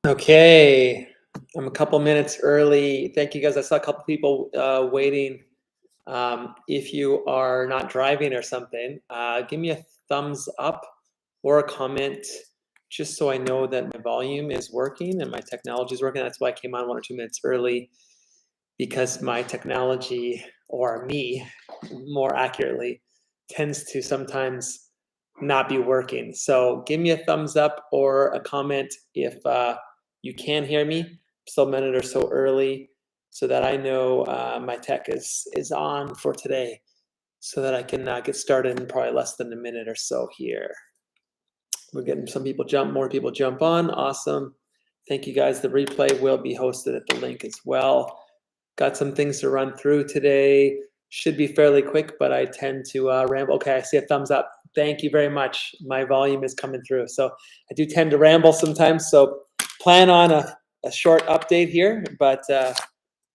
Okay, I'm a couple minutes early. Thank you guys. I saw a couple people waiting. If you are not driving or something, give me a thumbs up or a comment just so I know that my volume is working and my technology is working. That's why I came on 1 or 2 minutes early, because my technology, or me more accurately, tends to sometimes not be working. So give me a thumbs up or a comment if you can hear me. Still a minute or so early, so that I know my tech is on for today, so that I can get started in probably less than a minute or so here. We're getting more people jump on. Awesome. Thank you guys. The replay will be hosted at the link as well. Got some things to run through today. Should be fairly quick, but I tend to ramble. Okay, I see a thumbs up. Thank you very much. My volume is coming through. So I do tend to ramble sometimes. So plan on a short update here, but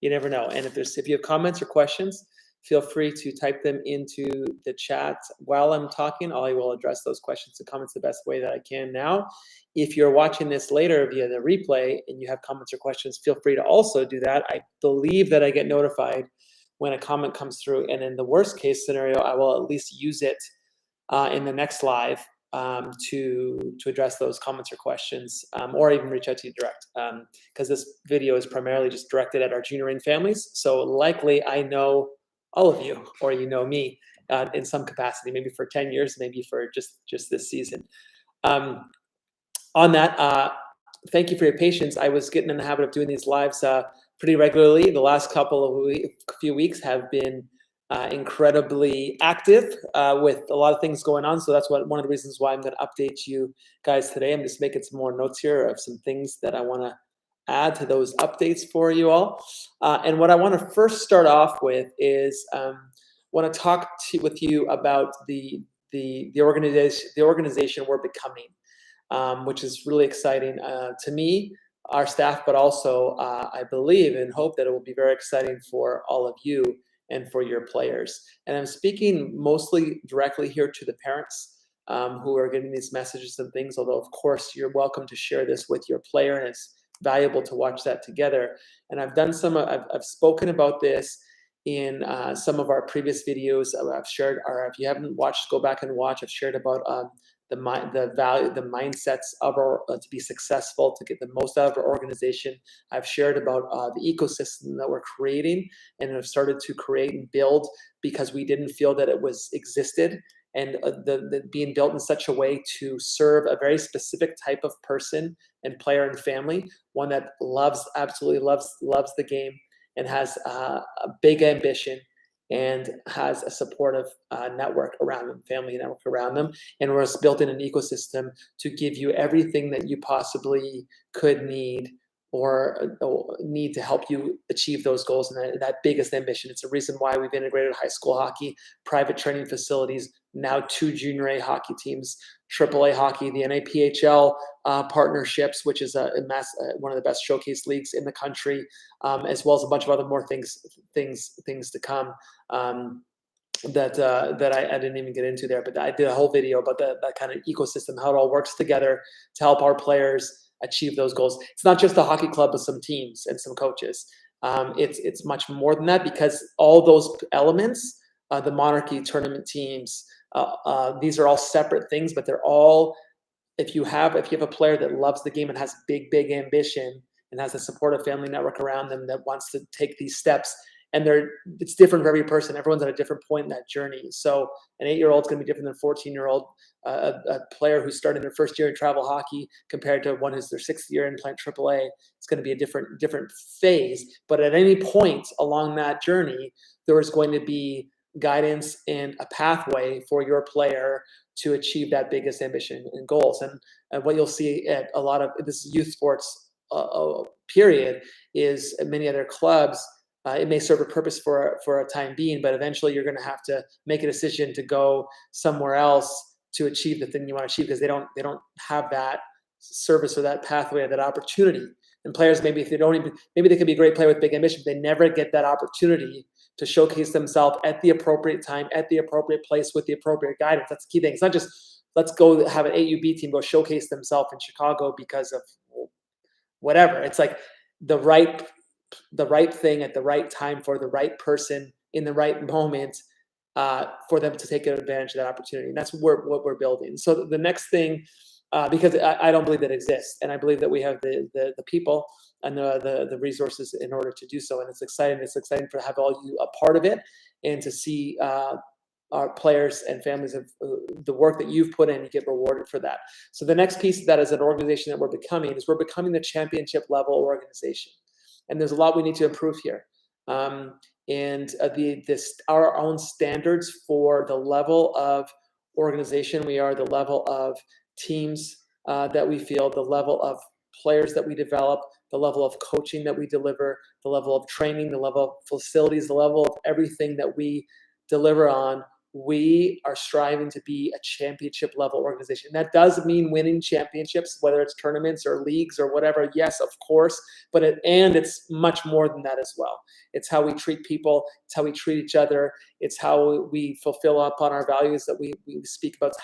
you never know. And if you have comments or questions, feel free to type them into the chat while I'm talking. I will address those questions and comments the best way that I can now. If you're watching this later via the replay and you have comments or questions, feel free to also do that. I believe that I get notified when a comment comes through, and in the worst case scenario, I will at least use it in the next live to address those comments or questions, or even reach out to you direct, because this video is primarily just directed at our junioring families. So likely I know all of you, or you know me in some capacity, maybe for 10 years, maybe for just this season. On that, thank you for your patience. I was getting in the habit of doing these lives pretty regularly. The last few weeks have been incredibly active with a lot of things going on. So that's one of the reasons why I'm going to update you guys today. I'm just making some more notes here of some things that I want to add to those updates for you all. And what I want to first start off with is want to talk with you about the organization we're becoming, which is really exciting to me, our staff, but also I believe and hope that it will be very exciting for all of you and for your players. And I'm speaking mostly directly here to the parents who are getting these messages and things, although of course you're welcome to share this with your player, and it's valuable to watch that together. And I've spoken about this in some of our previous videos. I've shared, or if you haven't watched, go back and watch. I've shared about the mindsets of to be successful, to get the most out of our organization. I've shared about the ecosystem that we're creating and have started to create and build because we didn't feel that it existed, and the being built in such a way to serve a very specific type of person and player and family, one that absolutely loves the game and has a big ambition and has a supportive network around them, family network around them. And we're built in an ecosystem to give you everything that you possibly could need or need to help you achieve those goals and that biggest ambition. It's a reason why we've integrated high school hockey, private training facilities, now 2 junior A hockey teams, AAA hockey, the NAPHL partnerships, which is one of the best showcase leagues in the country, as well as a bunch of other more things to come. That I didn't even get into there, but I did a whole video about that kind of ecosystem, how it all works together to help our players achieve those goals. It's not just a hockey club with some teams and some coaches. It's much more than that, because all those elements, the monarchy tournament teams, these are all separate things, but they're all, if you have a player that loves the game and has big ambition and has a supportive family network around them that wants to take these steps, and it's different for every person. Everyone's at a different point in that journey. So an 8-year-old is going to be different than a 14-year-old. A player who's starting their first year in travel hockey compared to one who's their 6th year in playing AAA, it's going to be a different phase. But at any point along that journey, there is going to be guidance and a pathway for your player to achieve that biggest ambition and goals. And what you'll see at a lot of this youth sports period is many other clubs. It may serve a purpose for a time being, but eventually you're going to have to make a decision to go somewhere else to achieve the thing you want to achieve, because they don't have that service or that pathway or that opportunity. And players, maybe they can be a great player with big ambition, but they never get that opportunity to showcase themselves at the appropriate time, at the appropriate place, with the appropriate guidance. That's the key thing. It's not just let's go have an AUB team go showcase themselves in Chicago because of whatever. It's like the right the right thing at the right time for the right person in the right moment, for them to take advantage of that opportunity. And that's what we're building. So the next thing, because I don't believe that exists, and I believe that we have the people and the resources in order to do so. And it's exciting. It's exciting to have all you a part of it, and to see our players and families of the work that you've put in, you get rewarded for that. So the next piece of that as an organization that we're becoming the championship level organization. And there's a lot we need to improve here. And our own standards for the level of organization we are, the level of teams that we field, the level of players that we develop, the level of coaching that we deliver, the level of training, the level of facilities, the level of everything that we deliver on. We are striving to be a championship level organization. That does mean winning championships, whether it's tournaments or leagues or whatever. Yes, of course, but it's much more than that as well. It's how we treat people. It's how we treat each other. It's how we fulfill upon our values that we speak about.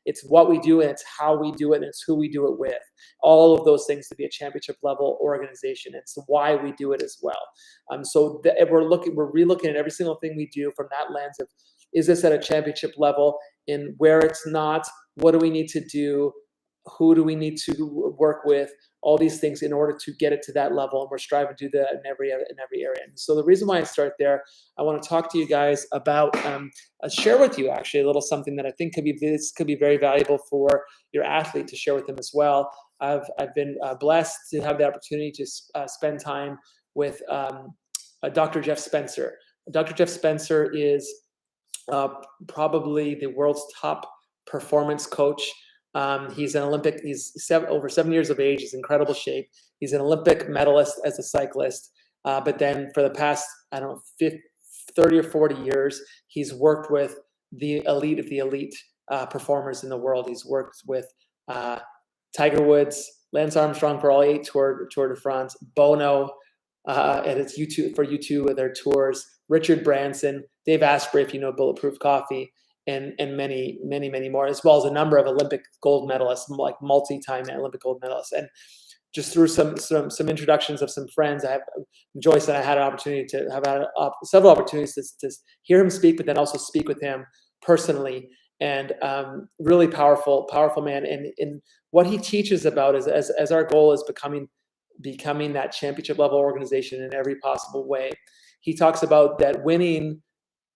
It's what we do, and it's how we do it, and it's who we do it with. All of those things to be a championship level organization. It's why we do it as well. So we're relooking at every single thing we do from that lens of, is this at a championship level? And where it's not, what do we need to do? Who do we need to work with? All these things in order to get it to that level. And we're striving to do that in every area. And so the reason why I start there, I want to talk to you guys about, share with you actually a little something that I think could be very valuable for your athlete to share with them as well. I've been blessed to have the opportunity to spend time with Dr. Jeff Spencer. Dr. Jeff Spencer is probably the world's top performance coach. He's an Olympic. He's over 7 years of age. He's in incredible shape. He's an Olympic medalist as a cyclist. But then for the past, 30 or 40 years, he's worked with the elite of the elite performers in the world. He's worked with Tiger Woods, Lance Armstrong for all 8 Tour de France, Bono, and it's U2 with their tours, Richard Branson, Dave Asprey, if you know Bulletproof Coffee, and many more, as well as a number of Olympic gold medalists, like multi-time Olympic gold medalists. And just through some introductions of some friends, I have Joyce and I had an opportunity to have had several opportunities to hear him speak, but then also speak with him personally. And really powerful man. And what he teaches about is, as our goal is becoming that championship level organization in every possible way. He talks about that winning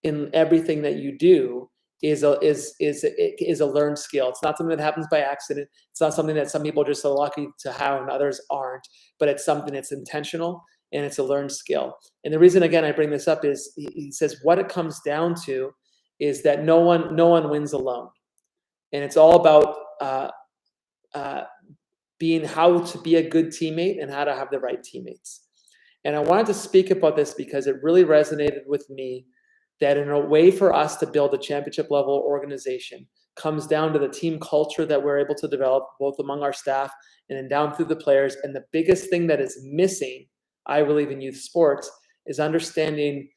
in everything that you do is a learned skill. It's not something that happens by accident. It's not something that some people are just so lucky to have and others aren't, but it's something that's intentional and it's a learned skill. And the reason, again, I bring this up is he says what it comes down to is that no one wins alone. And it's all about being how to be a good teammate and how to have the right teammates. And I wanted to speak about this because it really resonated with me that in a way for us to build a championship level organization comes down to the team culture that we're able to develop both among our staff and then down through the players. And the biggest thing that is missing, I believe, in youth sports is understanding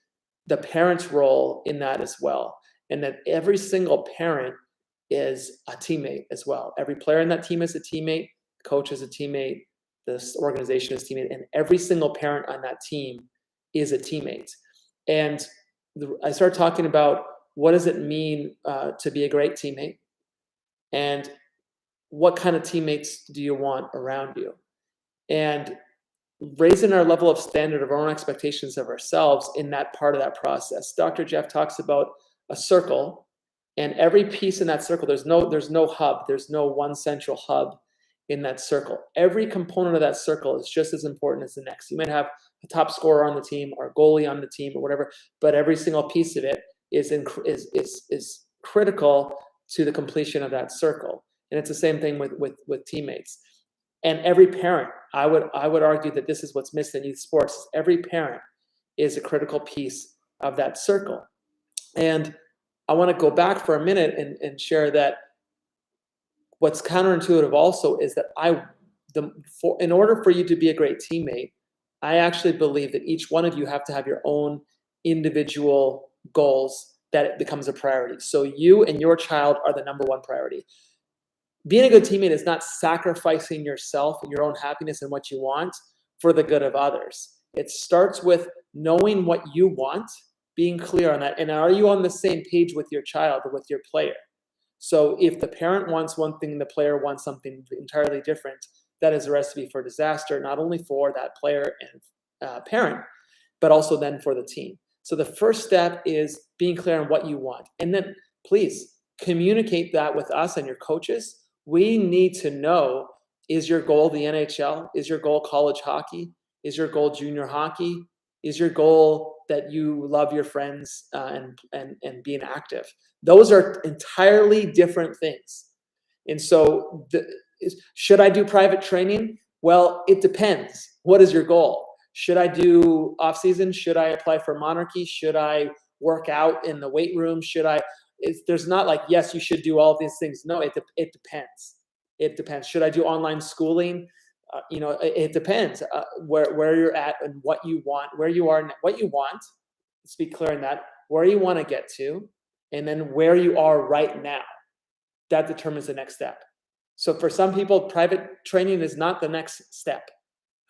the parent's role in that as well. And that every single parent is a teammate as well. Every player in that team is a teammate, coach is a teammate, this organization is a teammate, and every single parent on that team is a teammate. And I started talking about what does it mean to be a great teammate, and what kind of teammates do you want around you, and raising our level of standard of our own expectations of ourselves in that part of that process. Dr. Jeff talks about a circle, and every piece in that circle, there's no hub, there's no one central hub in that circle. Every component of that circle is just as important as the next. You might have a top scorer on the team or a goalie on the team or whatever, but every single piece of it is critical to the completion of that circle. And it's the same thing with teammates. And every parent, I would argue that this is what's missing in youth sports. Every parent is a critical piece of that circle. And I want to go back for a minute and share that what's counterintuitive also is that in order for you to be a great teammate, I actually believe that each one of you have to have your own individual goals that it becomes a priority. So you and your child are the number one priority. being a good teammate is not sacrificing yourself and your own happiness and what you want for the good of others. It starts with knowing what you want, being clear on that. And are you on the same page with your child or with your player? So if the parent wants one thing, the player wants something entirely different, that is a recipe for disaster, not only for that player and parent, but also then for the team. So the first step is being clear on what you want. And then please communicate that with us and your coaches. We need to know, is your goal the NHL? Is your goal college hockey? Is your goal junior hockey? Is your goal that you love your friends and being active? Those are entirely different things. And so should I do private training? Well, it depends. What is your goal? Should I do off season? Should I apply for monarchy? Should I work out in the weight room? There's not like, yes, you should do all these things. No, it depends. It depends. Should I do online schooling? It depends where you're at and what you want, where you are, what you want. Let's be clear on that. Where you want to get to, and then where you are right now. That determines the next step. So for some people, private training is not the next step,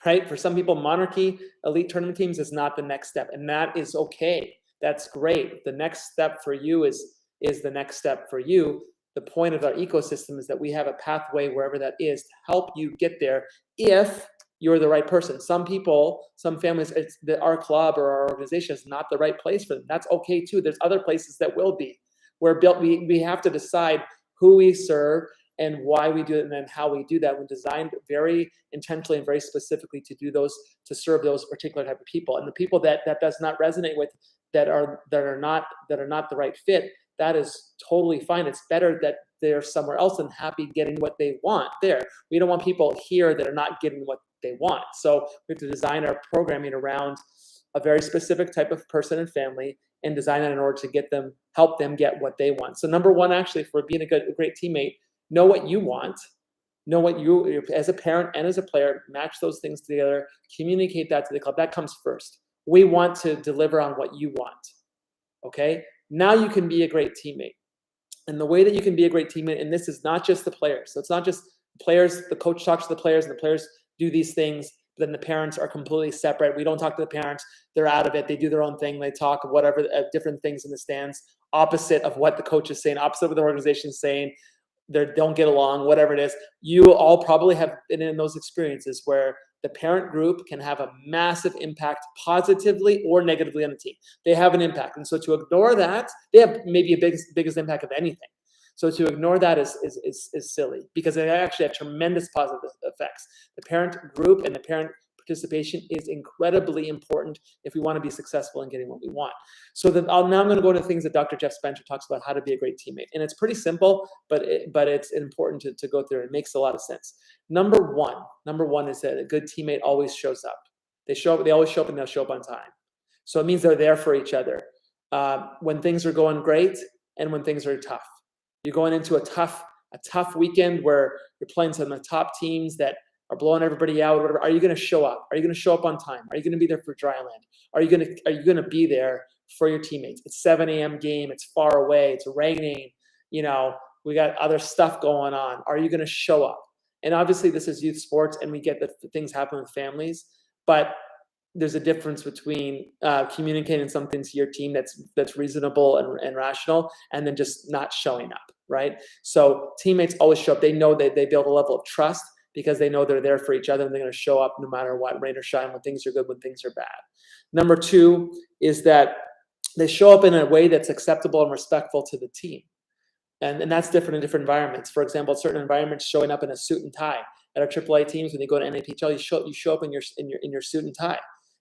right? For some people, monarchy, elite tournament teams is not the next step, and that is okay. That's great. The next step for you is the next step for you. The point of our ecosystem is that we have a pathway wherever that is to help you get there if you're the right person. Some people, some families, our club or our organization is not the right place for them. That's okay too. There's other places that will be. We have to decide who we serve and why we do it, and then how we do that. We're designed very intentionally and very specifically to do those, to serve those particular type of people. And the people that does not resonate with, that are not the right fit, that is totally fine. It's better that they're somewhere else and happy getting what they want there. We don't want people here that are not getting what they want. So we have to design our programming around a very specific type of person and family, and design it in order to help them get what they want. So number one, actually, for being a great teammate, know what you want, know what you, as a parent and as a player, match those things together, communicate that to the club. That comes first. We want to deliver on what you want, okay? Now you can be a great teammate. And the way that you can be a great teammate, and this is not just the players. So it's not just players, the coach talks to the players, and the players do these things, but then the parents are completely separate. We don't talk to the parents. They're out of it. They do their own thing. They talk whatever, different things in the stands, opposite of what the coach is saying, opposite of what the organization is saying. They don't get along, whatever it is. You all probably have been in those experiences where the parent group can have a massive impact positively or negatively on the team. They have an impact. And so to ignore that, they have maybe a biggest impact of anything. So to ignore that is silly, because they actually have tremendous positive effects. The parent group and the parent participation is incredibly important if we want to be successful in getting what we want. So now I'm going to go into things that Dr. Jeff Spencer talks about how to be a great teammate. And it's pretty simple, but it's important to go through. It makes a lot of sense. Number one is that a good teammate always shows up. They always show up, and they'll show up on time. So it means they're there for each other when things are going great and when things are tough. You're going into a tough weekend where you're playing some of the top teams that are blowing everybody out, whatever. Are you going to show up? Are you going to show up on time? Are you going to be there for dry land? Are you going to be there for your teammates? It's 7 a.m. game. It's far away. It's raining. We got other stuff going on. Are you going to show up? And obviously this is youth sports, and we get that things happen with families, but there's a difference between communicating something to your team that's reasonable and rational, and then just not showing up, right? So teammates always show up. They know that they build a level of trust because they know they're there for each other, and they're going to show up no matter what, rain or shine, when things are good, when things are bad. Number two is that they show up in a way that's acceptable and respectful to the team. And that's different in different environments. For example, certain environments, showing up in a suit and tie. At our AAA teams, when you go to NAPHL, you show up in your suit and tie.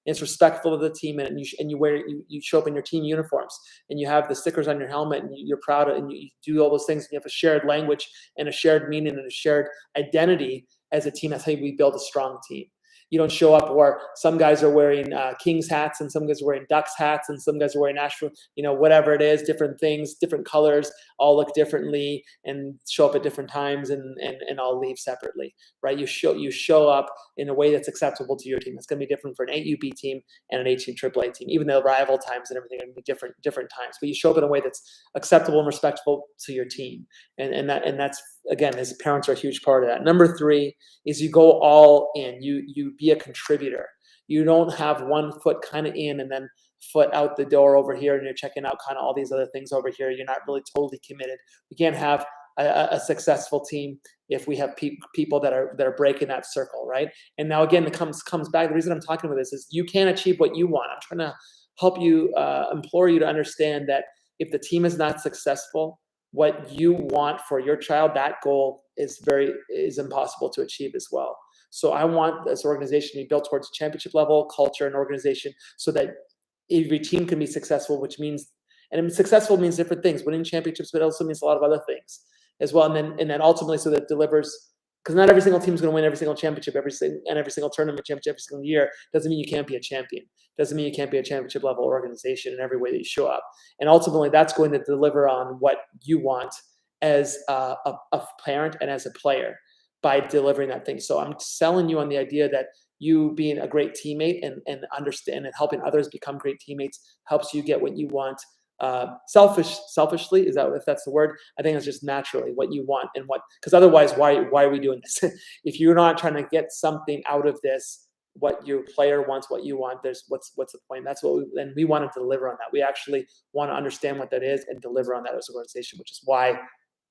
And it's respectful of the team, and you show up in your team uniforms, and you have the stickers on your helmet, and you're proud of, and you do all those things. And you have a shared language and a shared meaning and a shared identity as a team. That's how we build a strong team. You don't show up where some guys are wearing Kings hats and some guys are wearing Ducks hats and some guys are wearing Asheville, whatever it is, different things, different colors, all look differently and show up at different times and all leave separately, right? You show up in a way that's acceptable to your team. It's going to be different for an 8UB team and an 18 AAA team, even though rival times and everything are going to be different times. But you show up in a way that's acceptable and respectful to your team, and that's, again, as parents are a huge part of that. Number 3 is you go all in. You be a contributor. You don't have one foot kind of in and then foot out the door over here, and you're checking out kind of all these other things over here. You're not really totally committed. We can't have a successful team if we have people that are breaking that circle, right? And now again, it comes back. The reason I'm talking about this is you can't achieve what you want. I'm trying to help you, implore you to understand that if the team is not successful, what you want for your child, that goal is impossible to achieve as well. So I want this organization to be built towards championship level culture and organization so that every team can be successful, which means, and successful means different things. Winning championships, but it also means a lot of other things as well. And then ultimately, so that it delivers, because not every single team is going to win every single championship, every single tournament championship every single year. Doesn't mean you can't be a champion. Doesn't mean you can't be a championship level organization in every way that you show up. And ultimately, that's going to deliver on what you want as a parent and as a player by delivering that thing. So I'm selling you on the idea that you being a great teammate and understand and helping others become great teammates helps you get what you want. Selfishly, is that, if that's the word? I think it's just naturally what you want, and because otherwise, why are we doing this? If you're not trying to get something out of this, what your player wants, what you want, what's the point? That's what we want to deliver on that. We actually want to understand what that is and deliver on that as an organization, which is why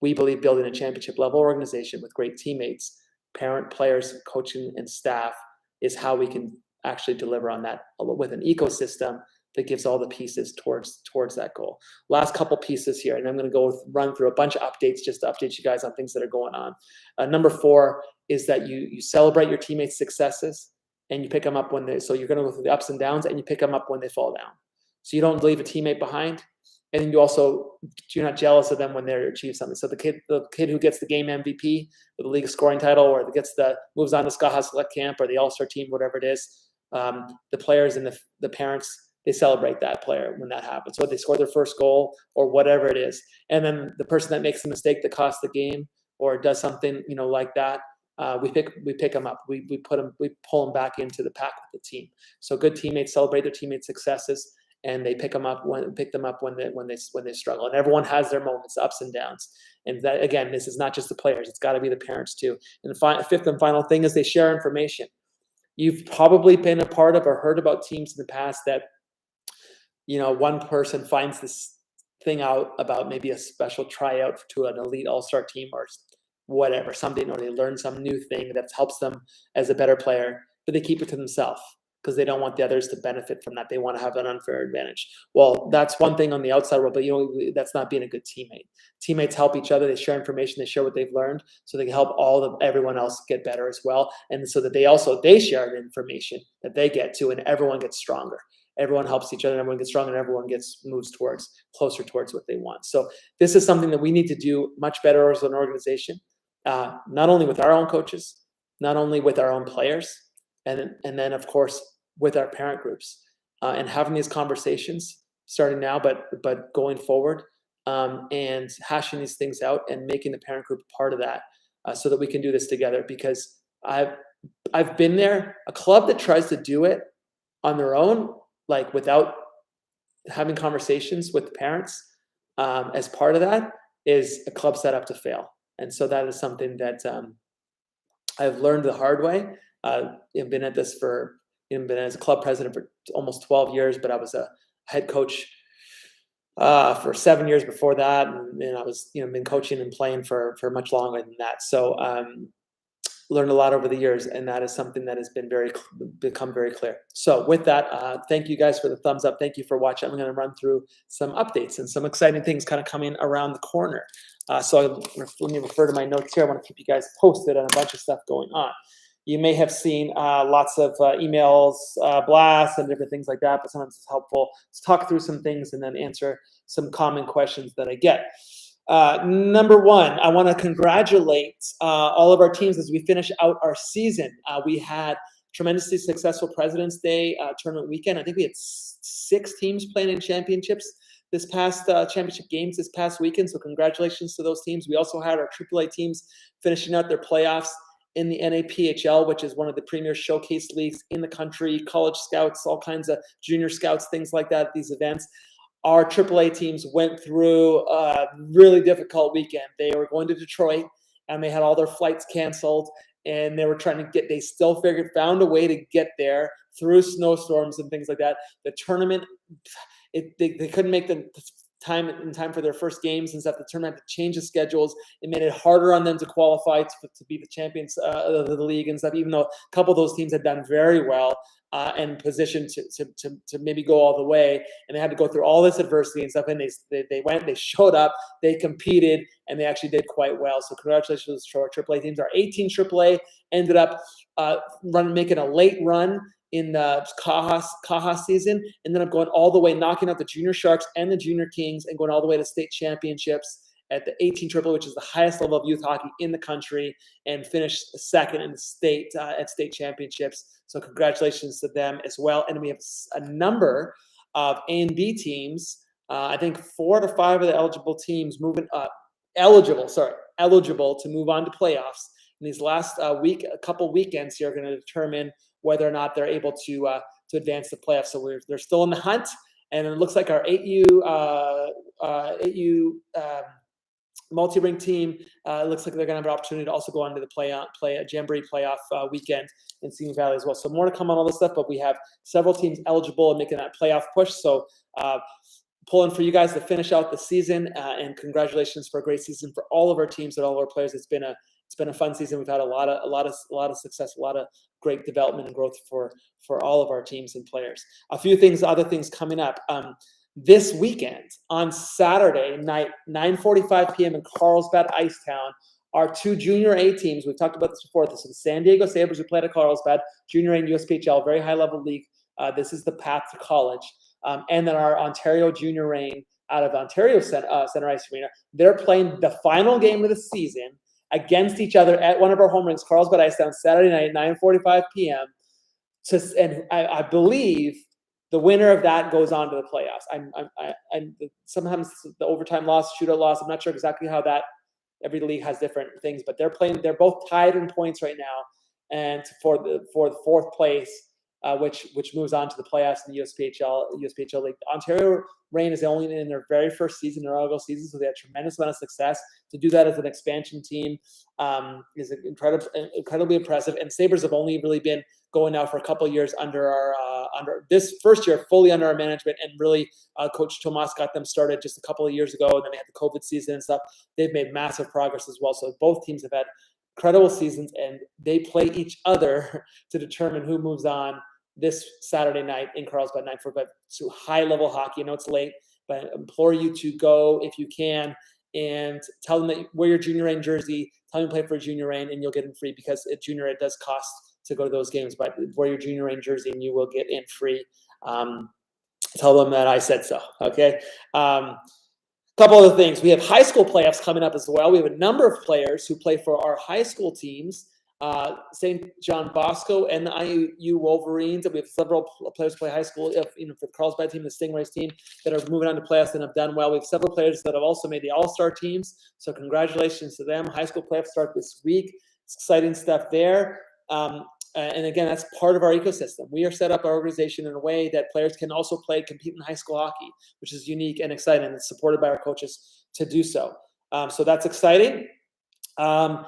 we believe building a championship level organization with great teammates, parent, players, coaching, and staff is how we can actually deliver on that with an ecosystem that gives all the pieces towards that goal. Last couple pieces here, and I'm going to run through a bunch of updates just to update you guys on things that are going on. Number 4 is that you celebrate your teammates' successes and you pick them up so you're going to go through the ups and downs and you pick them up when they fall down. So you don't leave a teammate behind, and then you're not jealous of them when they achieve something. So the kid who gets the game MVP or the league scoring title, or moves on to Ska Select Camp or the All-Star team, whatever it is, the players and the parents, they celebrate that player when that happens. So they score their first goal or whatever it is. And then the person that makes a mistake that costs the game or does something, like that, we pick them up. We pull them back into the pack with the team. So good teammates celebrate their teammates' successes, and they pick them up when they struggle. And everyone has their moments, ups and downs. And that, again, this is not just the players; it's got to be the parents too. And the fifth and final thing is they share information. You've probably been a part of or heard about teams in the past that, one person finds this thing out about maybe a special tryout to an elite all-star team or whatever, something, or they learn some new thing that helps them as a better player, but they keep it to themselves because they don't want the others to benefit from that. They want to have an unfair advantage. Well, that's one thing on the outside world, but that's not being a good teammate. Teammates help each other. They share information. They share what they've learned, so they can help everyone else get better as well. And so that they share the information that they get to, and everyone gets stronger. Everyone helps each other, and everyone gets stronger, and everyone moves closer towards what they want. So this is something that we need to do much better as an organization, not only with our own coaches, not only with our own players, and then of course with our parent groups, and having these conversations starting now, but going forward, and hashing these things out and making the parent group part of that, so that we can do this together. Because I've been there. A club that tries to do it on their own, like without having conversations with the parents, as part of that, is a club set up to fail. And so that is something that I've learned the hard way. I've been at this been as a club president for almost 12 years, but I was a head coach for 7 years before that, and I was been coaching and playing for much longer than that. So learned a lot over the years, and that is something that has become very clear. So with that, thank you guys for the thumbs up. Thank you for watching. I'm going to run through some updates and some exciting things kind of coming around the corner. So let me refer to my notes here. I want to keep you guys posted on a bunch of stuff going on. You may have seen lots of emails, blasts, and different things like that, but sometimes it's helpful to talk through some things and then answer some common questions that I get. Number 1, I want to congratulate all of our teams as we finish out our season. We had tremendously successful President's Day tournament weekend. I think we had 6 teams playing in championships this past championship games this past weekend. So congratulations to those teams. We also had our AAA teams finishing out their playoffs in the NAPHL, which is one of the premier showcase leagues in the country. College scouts, all kinds of junior scouts, things like that at these events. Our AAA teams went through a really difficult weekend. They were going to Detroit, and they had all their flights canceled, and they were trying to get, they still found a way to get there through snowstorms and things like that. The tournament, they couldn't make the time in time for their first games and stuff. The tournament had to change the schedules. It made it harder on them to qualify to be the champions of the league and stuff, even though a couple of those teams had done very well and positioned to maybe go all the way. And they had to go through all this adversity and stuff. And they went, they showed up, they competed, and they actually did quite well. So congratulations to our AAA teams. Our 18 AAA ended up making a late run in the Kaha season, and then I'm going all the way, knocking out the Junior Sharks and the Junior Kings, and going all the way to state championships at the 18 AAA, which is the highest level of youth hockey in the country, and finished second in the state at state championships. So congratulations to them as well. And we have a number of A and B teams. I think 4 to 5 of the eligible teams eligible to move on to playoffs. In these last a couple weekends here are going to determine whether or not they're able to advance the playoffs. So they're still in the hunt, and it looks like our 8U multi-ring team looks like they're going to have an opportunity to also go on to the play a Jamboree playoff weekend in Simi Valley as well. So more to come on all this stuff, but we have several teams eligible and making that playoff push. So pulling for you guys to finish out the season, and congratulations for a great season for all of our teams and all of our players. It's been a fun season. We've had a lot of success, a lot of great development and growth for all of our teams and players. Other things coming up. This weekend on Saturday night, 9:45 p.m. in Carlsbad, Icetown, our 2 Junior A teams. We've talked about this before. This is the San Diego Sabres who played at Carlsbad, Junior A and USPHL, very high level league. This is the path to college. And then our Ontario Junior Reign out of Ontario Center Ice Arena. They're playing the final game of the season against each other at one of our home rinks, Carlsbad Icetown, Saturday night, 9:45 p.m. And I believe the winner of that goes on to the playoffs. Sometimes the overtime loss, shootout loss. I'm not sure exactly how that. Every league has different things, but they're both tied in points right now, and for the 4th place, which moves on to the playoffs in the USPHL league. The Ontario Reign is only in their very first season, their inaugural season, so they had a tremendous amount of success. To do that as an expansion team is incredibly impressive. And Sabres have only really been going now for a couple of years under this first year fully under our management, and really Coach Tomas got them started just a couple of years ago, and then they had the COVID season and stuff. They've made massive progress as well. So both teams have had incredible seasons, and they play each other to determine who moves on this Saturday night in Carlsbad, 9:45. So high-level hockey. I know it's late, but I implore you to go if you can, and tell them that wear your Junior Reign jersey, tell them to play for a Junior Reign, and you'll get in free, because at Junior it does cost to go to those games, but wear your Junior Reign jersey and you will get in free. Tell them that I said so, okay? Couple other things. We have high school playoffs coming up as well. We have a number of players who play for our high school teams, St. John Bosco and the IU Wolverines. And we have several players who play high school, for the Carlsbad team, the Stingrays team, that are moving on to playoffs and have done well. We have several players that have also made the All-Star teams. So congratulations to them. High school playoffs start this week. It's exciting stuff there. And again, that's part of our ecosystem. We are set up our organization in a way that players can also compete in high school hockey, which is unique and exciting. It's supported by our coaches to do so. So that's exciting. And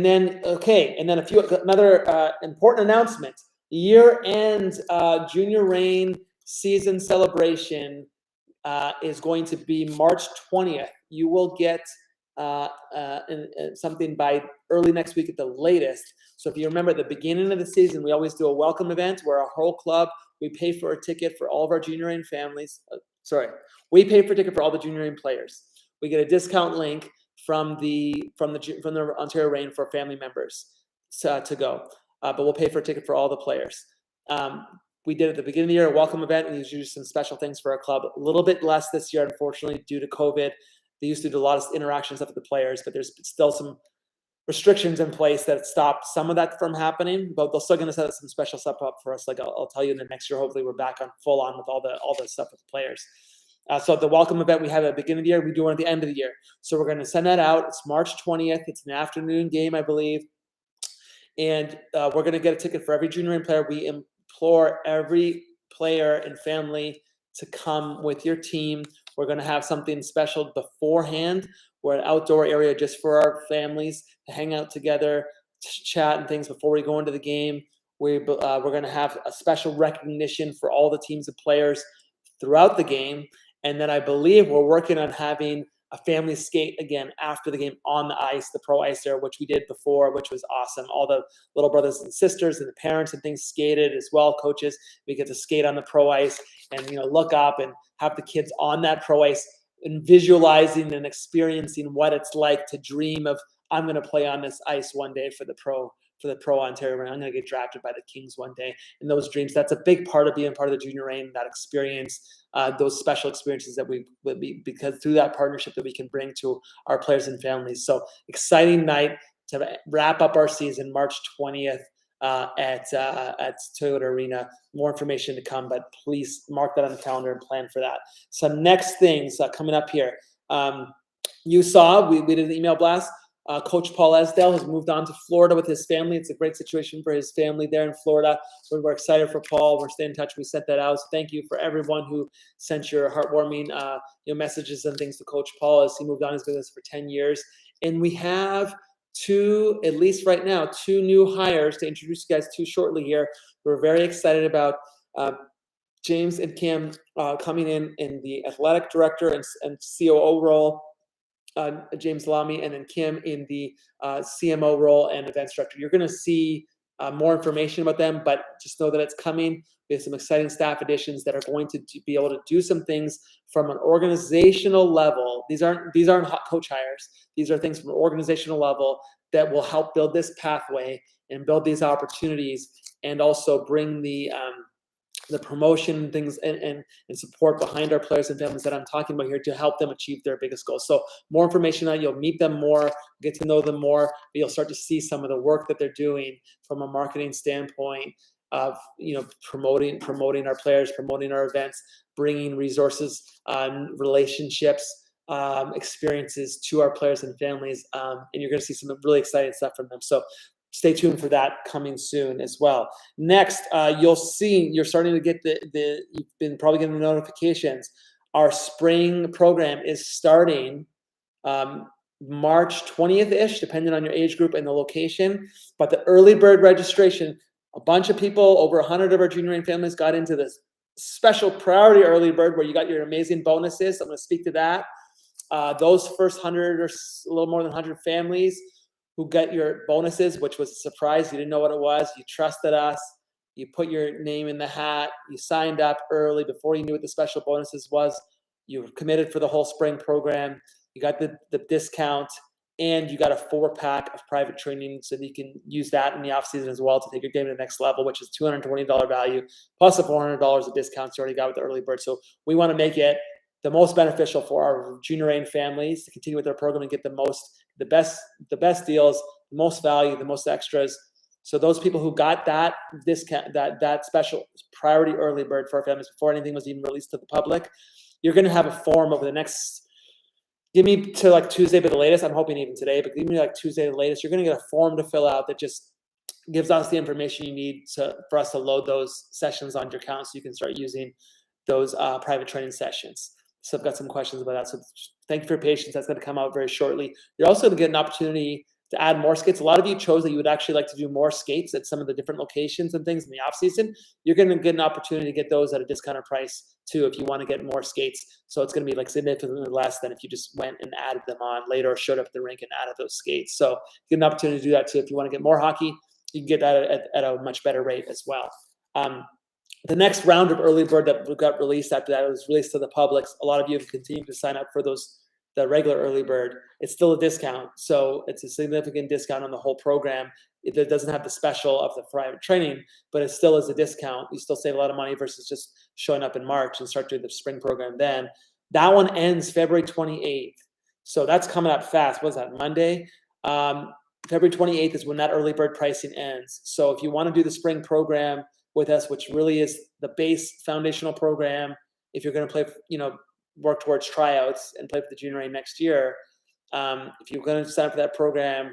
then another important announcement: year-end Junior Reign season celebration is going to be March 20th. You will get something by early next week at the latest. So if you remember, at the beginning of the season, we always do a welcome event where our whole club, we pay for a ticket for all of our Junior Reign families. We pay for a ticket for all the Junior Reign players. We get a discount link from the Ontario Reign for family members to go, but we'll pay for a ticket for all the players. We did at the beginning of the year a welcome event, and we usually do some special things for our club. A little bit less this year, unfortunately, due to COVID. They used to do a lot of interaction stuff with the players, but there's still some restrictions in place that stop some of that from happening, but they're still going to set some special stuff up for us. Like I'll tell you in the next year, hopefully we're back on full on with all the stuff with players. So the welcome event we have at the beginning of the year, we do one at the end of the year. So we're going to send that out. It's March 20th. It's an afternoon game, I believe. And we're going to get a ticket for every junior player. We implore every player and family to come with your team. We're going to have something special beforehand. We're an outdoor area just for our families to hang out together, chat and things before we go into the game. We're going to have a special recognition for all the teams and players throughout the game. And then I believe we're working on having a family skate again after the game on the ice, the pro ice there, which we did before, which was awesome. All the little brothers and sisters and the parents and things skated as well, coaches. We get to skate on the pro ice and, look up and have the kids on that pro ice and visualizing and experiencing what it's like to dream of, I'm going to play on this ice one day for the pro Ontario Reign. I'm going to get drafted by the Kings one day. And those dreams, that's a big part of being part of the Junior Reign, that experience, those special experiences that we would be, because through that partnership that we can bring to our players and families. So exciting night to wrap up our season, March 20th at Toyota Arena. More information to come, but please mark that on the calendar and plan for that. So next things coming up here. You saw, we did an email blast. Coach Paul Esdale has moved on to Florida with his family. It's a great situation for his family there in Florida. We're excited for Paul. We're staying in touch. We sent that out. So thank you for everyone who sent your heartwarming messages and things to Coach Paul as he moved on. He's been with us for 10 years. And we have at least right now, two new hires to introduce you guys to shortly here. We're very excited about James and Kim coming in the athletic director and COO role. James Lamy, and then Kim in the CMO role and events director. You're going to see more information about them, but just know that it's coming. We have some exciting staff additions that are going to be able to do some things from an organizational level. These aren't hot coach hires. These are things from an organizational level that will help build this pathway and build these opportunities, and also bring the promotion things and support behind our players and families that I'm talking about here to help them achieve their biggest goals. So more information on, you'll meet them more, get to know them more, but you'll start to see some of the work that they're doing from a marketing standpoint of, promoting our players, promoting our events, bringing resources, relationships, experiences to our players and families. And you're going to see some really exciting stuff from them. So stay tuned for that coming soon as well. Next, you're starting to get you've been probably getting the notifications. Our spring program is starting March 20th-ish, depending on your age group and the location. But the early bird registration, a bunch of people, over 100 of our junior Reign families got into this special priority early bird where you got your amazing bonuses. I'm going to speak to that. Those first 100 or a little more than 100 families who got your bonuses, which was a surprise. You didn't know what it was. You trusted us. You put your name in the hat. You signed up early before you knew what the special bonuses was. You were committed for the whole spring program. You got the discount, and you got a 4-pack of private training so that you can use that in the off season as well to take your game to the next level, which is $220 value plus the $400 of discounts you already got with the early bird. So we want to make it the most beneficial for our junior Reign families to continue with their program and get the best deals, the most value, the most extras. So those people who got that discount, that special priority early bird for our families before anything was even released to the public, you're going to have a form over the next, give me to like Tuesday, but the latest, I'm hoping even today, but give me like Tuesday, the latest, you're going to get a form to fill out that just gives us the information you need for us to load those sessions on your account so you can start using those private training sessions. So I've got some questions about that. So thank you for your patience. That's going to come out very shortly. You're also going to get an opportunity to add more skates. A lot of you chose that you would actually like to do more skates at some of the different locations and things in the off season. You're going to get an opportunity to get those at a discounted price too if you want to get more skates. So it's going to be like significantly less than if you just went and added them on later or showed up at the rink and added those skates. So you get an opportunity to do that too. If you want to get more hockey, you can get that at a much better rate as well. The next round of early bird that got released after that, it was released to the public. A lot of you have continued to sign up for the regular early bird. It's still a discount. So it's a significant discount on the whole program. It doesn't have the special of the private training, but it still is a discount. You still save a lot of money versus just showing up in March and start doing the spring program then. That one ends February 28th. So that's coming up fast. What is that, Monday? February 28th is when that early bird pricing ends. So if you want to do the spring program with us, which really is the base foundational program, if you're going to play, work towards tryouts and play for the junior A next year, if you're going to sign up for that program,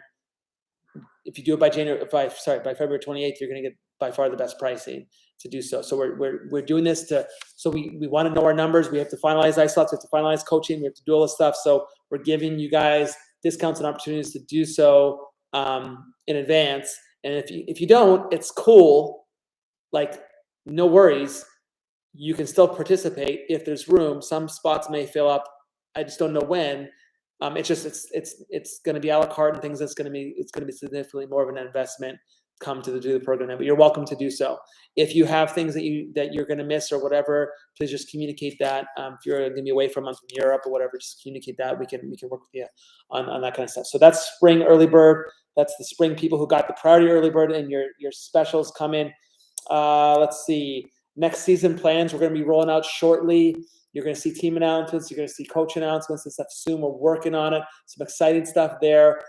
if you do it by February 28th, you're going to get by far the best pricing to do so. So we're doing this so we want to know our numbers. We have to finalize ice slots, we have to finalize coaching, we have to do all this stuff. So we're giving you guys discounts and opportunities to do so in advance. And if you don't, it's cool. Like, no worries. You can still participate if there's room. Some spots may fill up. I just don't know when. It's going to be a la carte and things. It's going to be significantly more of an investment come to do the program. But you're welcome to do so. If you have things that you're going to miss or whatever, please just communicate that. If you're going to be away for a month from Europe or whatever, just communicate that. We can work with you on that kind of stuff. So that's spring early bird. That's the spring people who got the priority early bird, and your specials come in. Let's see. Next season plans we're going to be rolling out shortly. You're going to see team announcements. You're going to see coach announcements and stuff soon. We're working on it. Some exciting stuff there.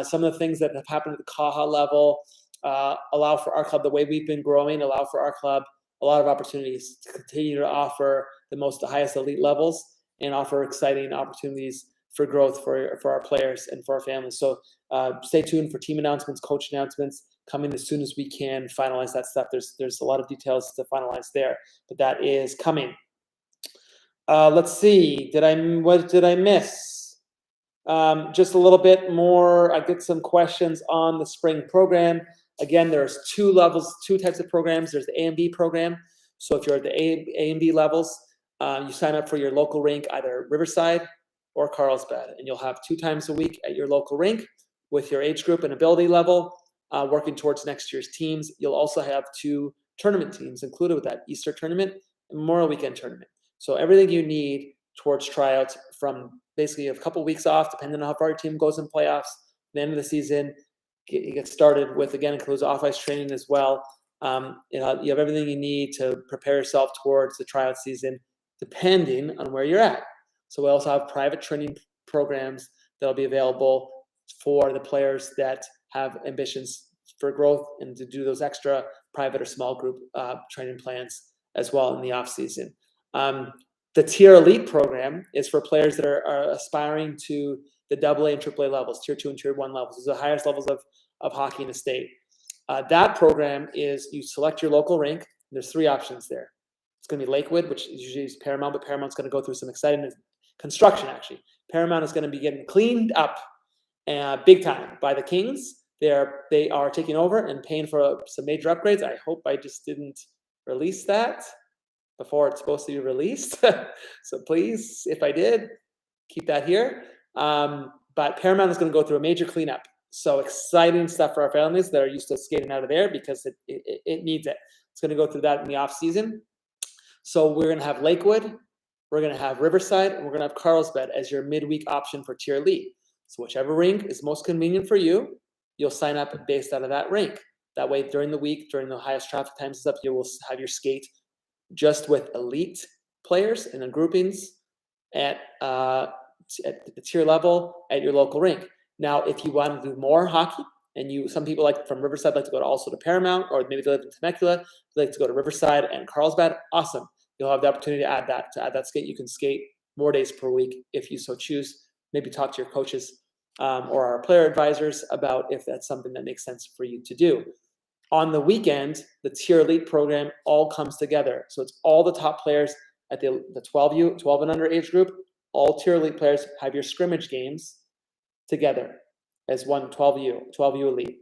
Some of the things that have happened at the CAHA level allow for our club, the way we've been growing, allow for our club a lot of opportunities to continue to offer the highest elite levels and offer exciting opportunities for growth for our players and for our families. So stay tuned for team announcements, coach announcements coming as soon as we can finalize that stuff. There's a lot of details to finalize there, but that is coming. Let's see. What did I miss? Just a little bit more. I get some questions on the spring program. Again, there's two types of programs. There's the A and B program. So if you're at the A and B levels, you sign up for your local rink, either Riverside or Carlsbad, and you'll have 2 times a week at your local rink with your age group and ability level, working towards next year's teams. You'll also have 2 tournament teams included with that, Easter tournament and Memorial Weekend tournament. So everything you need towards tryouts, from basically a couple weeks off, depending on how far your team goes in playoffs, the end of the season, you get started with, again, includes off-ice training as well. You have everything you need to prepare yourself towards the tryout season, depending on where you're at. So we also have private training programs that'll be available for the players that have ambitions for growth and to do those extra private or small group training plans as well in the off season. The Tier Elite program is for players that are aspiring to the AA and AAA levels, Tier 2 and Tier 1 levels. Those are the highest levels of hockey in the state. That program is you select your local rink. There's 3 options there. It's going to be Lakewood, which usually is Paramount, but Paramount's going to go through some exciting construction, actually. Paramount is going to be getting cleaned up big time by the Kings. They are taking over and paying for some major upgrades. I hope I just didn't release that before it's supposed to be released. So please, if I did, keep that here. But Paramount is going to go through a major cleanup. So exciting stuff for our families that are used to skating out of there, because it needs it. It's going to go through that in the off season. So we're going to have Lakewood, we're going to have Riverside, and we're going to have Carlsbad as your midweek option for Tier Elite. So whichever rink is most convenient for you, you'll sign up based out of that rink. That way, during the week, during the highest traffic times and stuff, you will have your skate just with elite players and the groupings at the tier level at your local rink. Now, if you want to do more hockey, and some people like from Riverside like to go also to Paramount, or maybe they live in Temecula, they like to go to Riverside and Carlsbad, awesome. You'll have the opportunity to add that skate. You can skate more days per week if you so choose. Maybe talk to your coaches or our player advisors about if that's something that makes sense for you to do. On the weekend, the Tier Elite program all comes together. So it's all the top players at the 12 and under age group. All Tier Elite players have your scrimmage games together as one 12U Elite,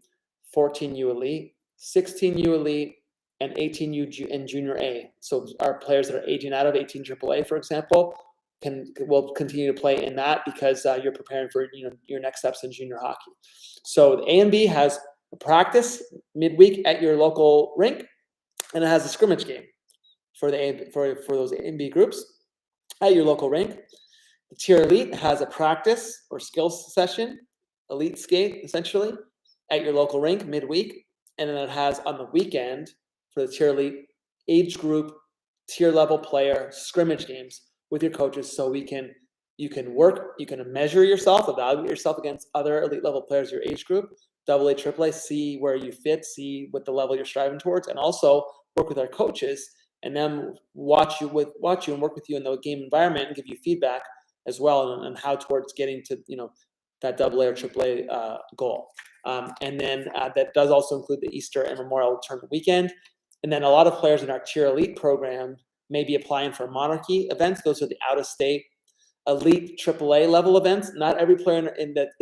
14U Elite, 16U Elite, and 18U and Junior A. So our players that are aging out of 18 AAA, for example, will continue to play in that, because you're preparing for your next steps in junior hockey. So the A and B has a practice midweek at your local rink, and it has a scrimmage game for those A and B groups at your local rink. The Tier Elite has a practice or skills session, elite skate essentially, at your local rink midweek, and then it has on the weekend for the Tier Elite age group, tier level player scrimmage games with your coaches, so you can measure yourself, evaluate yourself against other elite level players your age group, AA, AAA, see where you fit, see what the level you're striving towards, and also work with our coaches and then watch you and work with you in the game environment and give you feedback as well on how towards getting to that AA or AAA goal. And then that does also include the Easter and Memorial Tournament weekend. And then a lot of players in our Tier Elite program may be applying for Monarchy events. Those are the out-of-state elite AAA level events. Not every player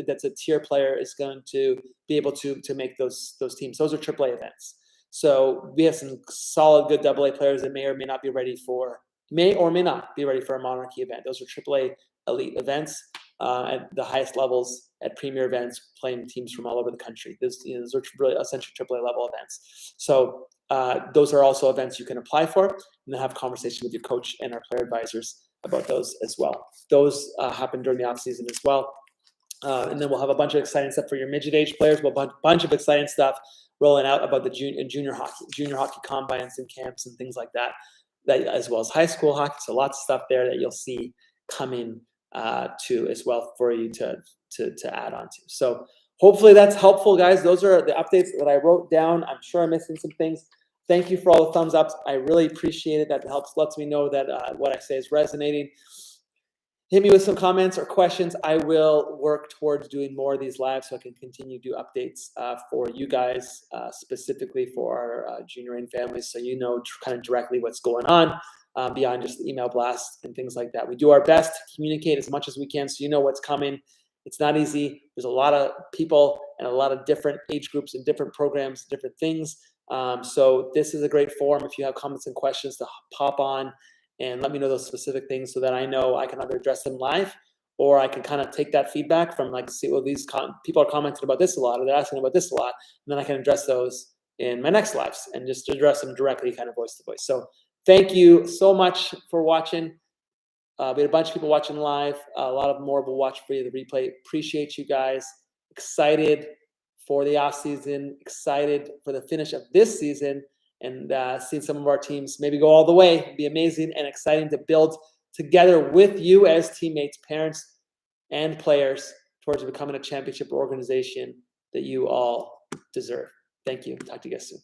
that's a tier player is going to be able to make those teams. Those are AAA events. So we have some solid, good AA players that may or may not be ready for, may or may not be ready for a Monarchy event. Those are AAA elite events at the highest levels at premier events, playing teams from all over the country. Those are really essentially AAA level events. So those are also events you can apply for, and then have conversation with your coach and our player advisors about those as well. Those happen during the off season as well. And then we'll have a bunch of exciting stuff for your midget age players. We'll have a bunch of exciting stuff rolling out about the junior hockey combines and camps and things like that, as well as high school hockey. So lots of stuff there that you'll see coming to as well for you to add on to. So hopefully that's helpful, guys. Those are the updates that I wrote down. I'm sure I'm missing some things. Thank you for all the thumbs ups. I really appreciate it. That lets me know that what I say is resonating. Hit me with some comments or questions. I will work towards doing more of these lives so I can continue to do updates for you guys, specifically for our junior and families, so you know kind of directly what's going on beyond just the email blasts and things like that. We do our best to communicate as much as we can so you know what's coming. It's not easy. There's a lot of people and a lot of different age groups and different programs, different things. So this is a great forum if you have comments and questions to pop on and let me know those specific things so that I know I can either address them live, or I can kind of take that feedback from see, well, these people are commenting about this a lot, or they're asking about this a lot, and then I can address those in my next lives and just address them directly, kind of voice to voice. So thank you so much for watching. We had a bunch of people watching live. A lot of more will watch for you, the replay. Appreciate you guys. Excited for the off season. Excited for the finish of this season, and seeing some of our teams maybe go all the way. It'd be amazing and exciting to build together with you as teammates, parents, and players towards becoming a championship organization that you all deserve. Thank you. Talk to you guys soon.